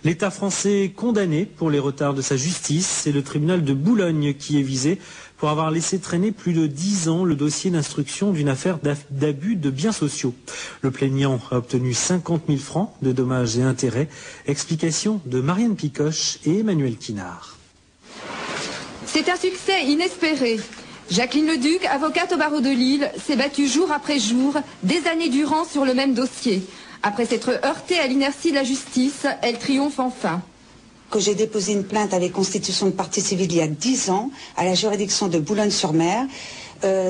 L'État français est condamné pour les retards de sa justice. C'est le tribunal de Boulogne qui est visé pour avoir laissé traîner plus de 10 ans le dossier d'instruction d'une affaire d'abus de biens sociaux. Le plaignant a obtenu 50 000 francs de dommages et intérêts. Explication de Marianne Picoche et Emmanuel Quinard. C'est un succès inespéré. Jacqueline Leduc, avocate au barreau de Lille, s'est battue jour après jour, des années durant sur le même dossier. Après s'être heurtée à l'inertie de la justice, elle triomphe enfin. Que j'ai déposé une plainte avec constitution de partie civile il y a 10 ans à la juridiction de Boulogne-sur-Mer.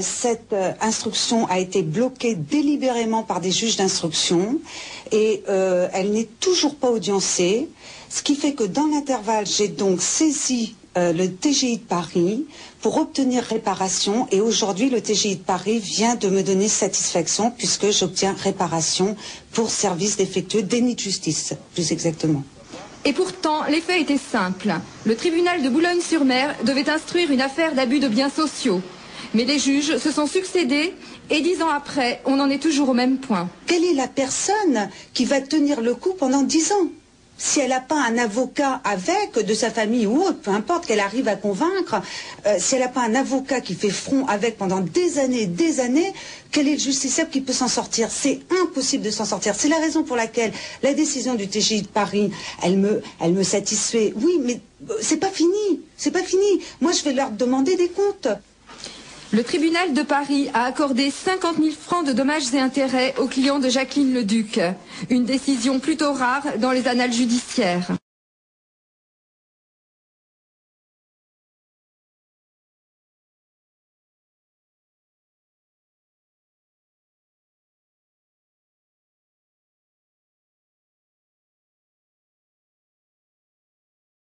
Cette instruction a été bloquée délibérément par des juges d'instruction et elle n'est toujours pas audiencée. Ce qui fait que dans l'intervalle, j'ai donc saisi le TGI de Paris pour obtenir réparation et aujourd'hui le TGI de Paris vient de me donner satisfaction puisque j'obtiens réparation pour service défectueux, déni de justice plus exactement. Et pourtant, les faits étaient simples. Le tribunal de Boulogne-sur-Mer devait instruire une affaire d'abus de biens sociaux. Mais les juges se sont succédés et 10 ans après, on en est toujours au même point. Quelle est la personne qui va tenir le coup pendant 10 ans ? Si elle n'a pas un avocat avec, de sa famille ou autre, peu importe, qu'elle arrive à convaincre, si elle n'a pas un avocat qui fait front avec pendant des années, quel est le justiciable qui peut s'en sortir? C'est impossible de s'en sortir. C'est la raison pour laquelle la décision du TGI de Paris, elle me satisfait. Oui, mais c'est pas fini. C'est pas fini. Moi, je vais leur demander des comptes. Le tribunal de Paris a accordé 50 000 francs de dommages et intérêts aux clients de Jacqueline Leduc. Une décision plutôt rare dans les annales judiciaires.